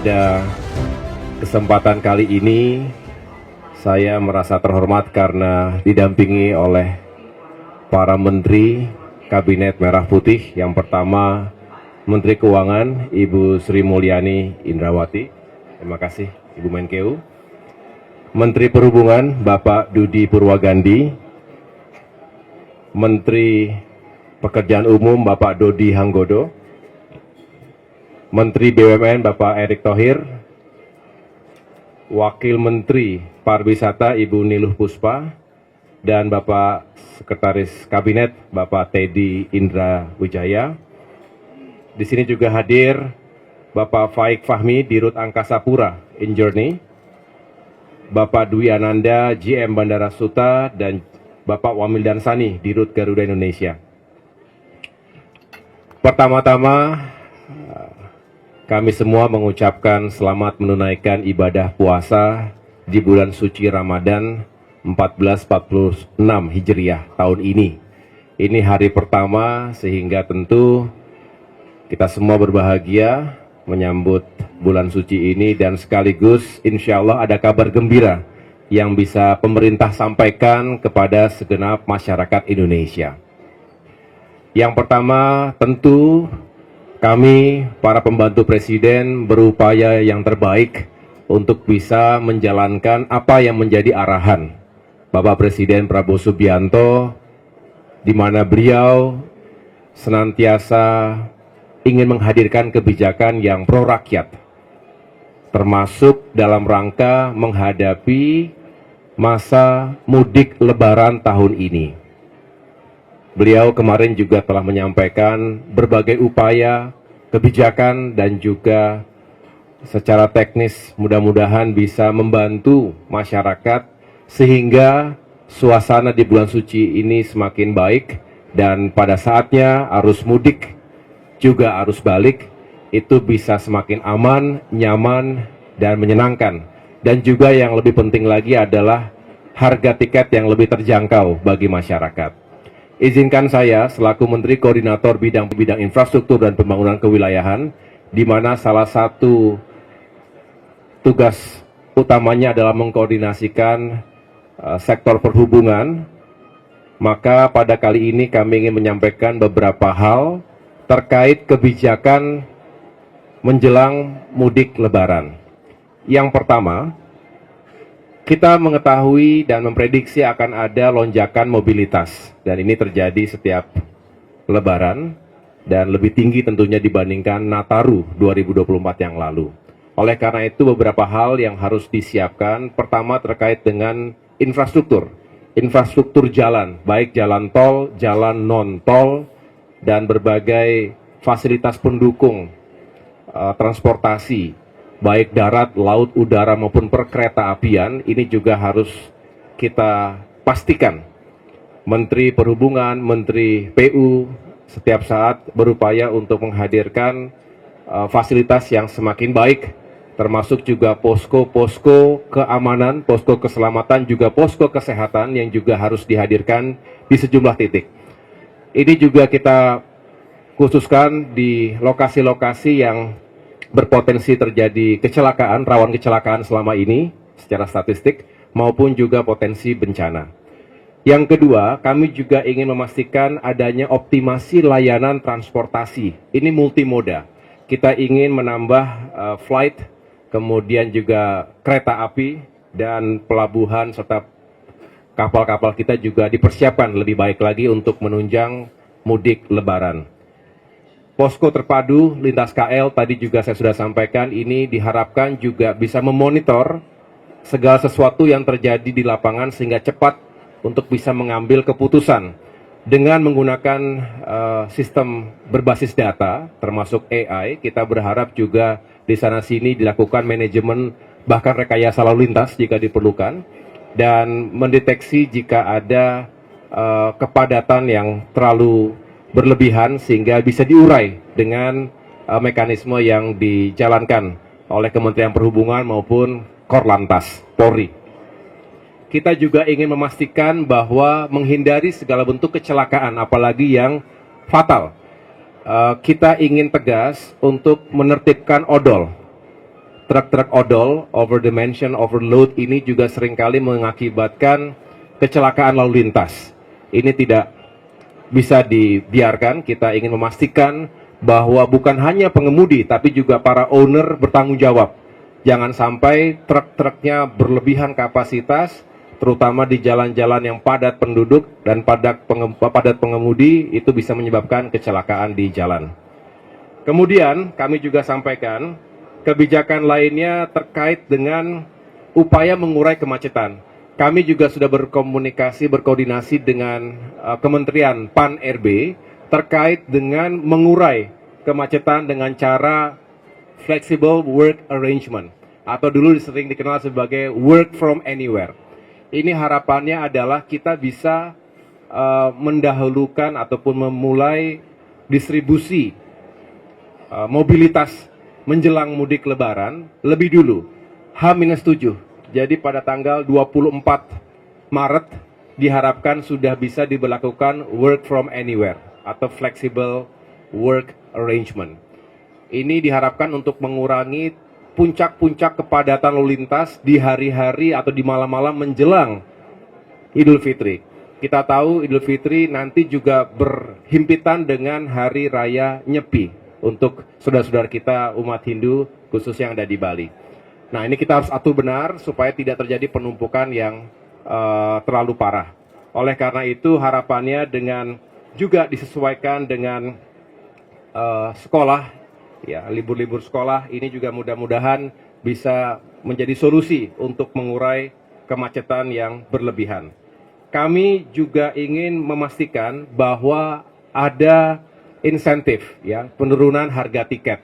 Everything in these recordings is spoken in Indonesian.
Pada kesempatan kali ini, saya merasa terhormat karena didampingi oleh para menteri Kabinet Merah Putih. Yang pertama, Menteri Keuangan Ibu Sri Mulyani Indrawati. Terima kasih Ibu Menkeu. Menteri Perhubungan Bapak Dudi Purwagandi. Menteri Pekerjaan Umum Bapak Dodi Hanggodo. Menteri BUMN Bapak Erick Thohir, Wakil Menteri Pariwisata Ibu Niluh Puspa, dan Bapak Sekretaris Kabinet Bapak Teddy Indra Wijaya. Di sini juga hadir Bapak Faik Fahmi, Dirut Angkasa Pura Injourney, Bapak Dwi Ananda, GM Bandara Suta, dan Bapak Wamil Dansani, Dirut Garuda Indonesia. Pertama-tama, kami semua mengucapkan selamat menunaikan ibadah puasa di bulan suci Ramadan 1446 Hijriah tahun ini. Ini hari pertama sehingga tentu kita semua berbahagia menyambut bulan suci ini, dan sekaligus insya Allah ada kabar gembira yang bisa pemerintah sampaikan kepada segenap masyarakat Indonesia. Yang pertama, tentu kami, para pembantu Presiden, berupaya yang terbaik untuk bisa menjalankan apa yang menjadi arahan Bapak Presiden Prabowo Subianto, di mana beliau senantiasa ingin menghadirkan kebijakan yang pro rakyat, termasuk dalam rangka menghadapi masa mudik Lebaran tahun ini. Beliau kemarin juga telah menyampaikan berbagai upaya, kebijakan, dan juga secara teknis mudah-mudahan bisa membantu masyarakat sehingga suasana di bulan suci ini semakin baik, dan pada saatnya arus mudik juga arus balik itu bisa semakin aman, nyaman, dan menyenangkan. Dan juga yang lebih penting lagi adalah harga tiket yang lebih terjangkau bagi masyarakat. Izinkan saya selaku Menteri Koordinator Bidang Infrastruktur dan Pembangunan Kewilayahan, di mana salah satu tugas utamanya adalah mengkoordinasikan sektor perhubungan, maka pada kali ini kami ingin menyampaikan beberapa hal terkait kebijakan menjelang mudik Lebaran. Yang pertama, kita mengetahui dan memprediksi akan ada lonjakan mobilitas, dan ini terjadi setiap Lebaran dan lebih tinggi tentunya dibandingkan Nataru 2024 yang lalu. Oleh karena itu beberapa hal yang harus disiapkan. Pertama, terkait dengan infrastruktur jalan, baik jalan tol, jalan non-tol, dan berbagai fasilitas pendukung transportasi, baik darat, laut, udara maupun perkereta apian. Ini juga harus kita pastikan Menteri Perhubungan, Menteri PU setiap saat berupaya untuk menghadirkan fasilitas yang semakin baik, termasuk juga posko-posko keamanan, posko keselamatan, juga posko kesehatan yang juga harus dihadirkan di sejumlah titik. Ini juga kita khususkan di lokasi-lokasi yang berpotensi terjadi kecelakaan, rawan kecelakaan selama ini secara statistik, maupun juga potensi bencana. Yang kedua, kami juga ingin memastikan adanya optimasi layanan transportasi. Ini multimoda. Kita ingin menambah flight, kemudian juga kereta api, dan pelabuhan serta kapal-kapal kita juga dipersiapkan lebih baik lagi untuk menunjang mudik Lebaran. Posko terpadu lintas KL tadi juga saya sudah sampaikan, ini diharapkan juga bisa memonitor segala sesuatu yang terjadi di lapangan sehingga cepat untuk bisa mengambil keputusan dengan menggunakan sistem berbasis data termasuk AI. Kita berharap juga di sana sini dilakukan manajemen bahkan rekayasa lalu lintas jika diperlukan, dan mendeteksi jika ada kepadatan yang terlalu berlebihan sehingga bisa diurai dengan mekanisme yang dijalankan oleh Kementerian Perhubungan maupun Korlantas Polri. Kita juga ingin memastikan bahwa menghindari segala bentuk kecelakaan, apalagi yang fatal. Kita ingin tegas untuk menertibkan odol. truk-truk odol, over dimension, overload ini juga seringkali mengakibatkan kecelakaan lalu lintas. Ini tidak bisa dibiarkan. Kita ingin memastikan bahwa bukan hanya pengemudi, tapi juga para owner bertanggung jawab. Jangan sampai truk-truknya berlebihan kapasitas, terutama di jalan-jalan yang padat penduduk dan padat pengemudi, itu bisa menyebabkan kecelakaan di jalan. Kemudian kami juga sampaikan kebijakan lainnya terkait dengan upaya mengurai kemacetan. Kami juga sudah berkoordinasi dengan Kementerian PAN-RB terkait dengan mengurai kemacetan dengan cara flexible work arrangement, atau dulu sering dikenal sebagai work from anywhere. Ini harapannya adalah kita bisa mendahulukan ataupun memulai distribusi mobilitas menjelang mudik lebaran lebih dulu, H-7. Jadi pada tanggal 24 Maret diharapkan sudah bisa diberlakukan work from anywhere atau flexible work arrangement. Ini diharapkan untuk mengurangi puncak-puncak kepadatan lalu lintas di hari-hari atau di malam-malam menjelang Idul Fitri. Kita tahu Idul Fitri nanti juga berhimpitan dengan Hari Raya Nyepi untuk saudara-saudara kita umat Hindu khusus yang ada di Bali. Nah, ini kita harus atur benar supaya tidak terjadi penumpukan yang terlalu parah. Oleh karena itu harapannya dengan juga disesuaikan dengan sekolah, ya, libur-libur sekolah ini juga mudah-mudahan bisa menjadi solusi untuk mengurai kemacetan yang berlebihan. Kami juga ingin memastikan bahwa ada insentif, ya, penurunan harga tiket.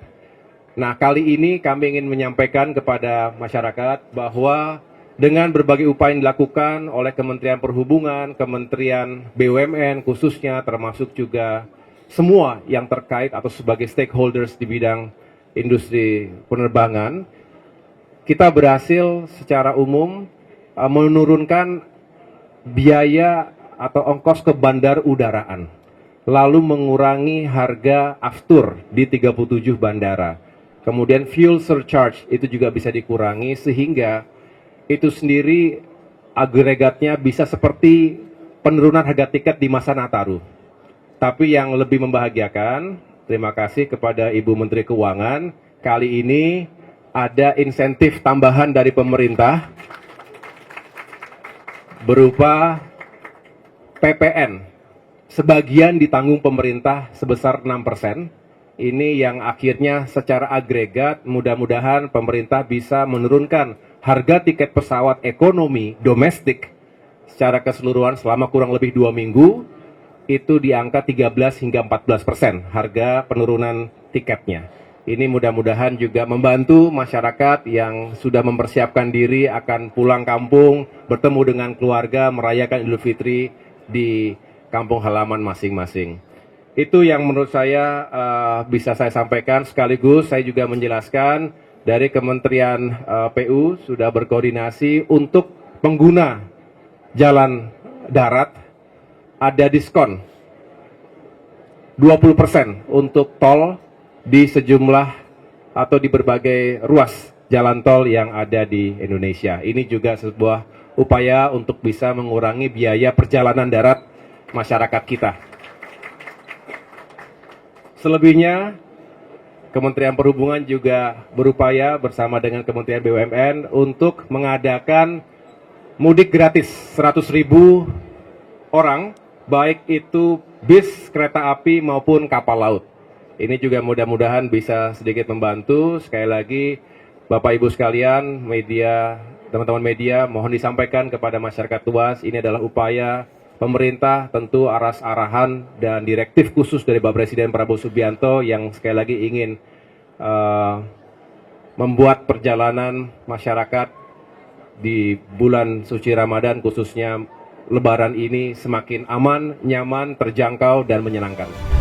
Nah, kali ini kami ingin menyampaikan kepada masyarakat bahwa dengan berbagai upaya yang dilakukan oleh Kementerian Perhubungan, Kementerian BUMN khususnya, termasuk juga semua yang terkait atau sebagai stakeholders di bidang industri penerbangan, kita berhasil secara umum menurunkan biaya atau ongkos ke bandar udaraan, lalu mengurangi harga aftur di 37 bandara. Kemudian fuel surcharge itu juga bisa dikurangi sehingga itu sendiri agregatnya bisa seperti penurunan harga tiket di masa Nataru. Tapi yang lebih membahagiakan, terima kasih kepada Ibu Menteri Keuangan, kali ini ada insentif tambahan dari pemerintah berupa PPN. Sebagian ditanggung pemerintah sebesar 6%. Ini yang akhirnya secara agregat mudah-mudahan pemerintah bisa menurunkan harga tiket pesawat ekonomi domestik secara keseluruhan selama kurang lebih 2 minggu itu di angka 13 hingga 14% harga penurunan tiketnya. Ini mudah-mudahan juga membantu masyarakat yang sudah mempersiapkan diri akan pulang kampung, bertemu dengan keluarga, merayakan Idul Fitri di kampung halaman masing-masing. Itu yang menurut saya bisa saya sampaikan. Sekaligus saya juga menjelaskan dari Kementerian PU sudah berkoordinasi untuk pengguna jalan darat ada diskon 20% untuk tol di sejumlah atau di berbagai ruas jalan tol yang ada di Indonesia. Ini juga sebuah upaya untuk bisa mengurangi biaya perjalanan darat masyarakat kita. Selebihnya, Kementerian Perhubungan juga berupaya bersama dengan Kementerian BUMN untuk mengadakan mudik gratis 100.000 orang, baik itu bis, kereta api maupun kapal laut. Ini juga mudah-mudahan bisa sedikit membantu. Sekali lagi, Bapak Ibu sekalian, media, teman-teman media, mohon disampaikan kepada masyarakat luas, ini adalah upaya pemerintah, tentu arahan dan direktif khusus dari Bapak Presiden Prabowo Subianto yang sekali lagi ingin membuat perjalanan masyarakat di bulan suci Ramadan khususnya Lebaran ini semakin aman, nyaman, terjangkau, dan menyenangkan.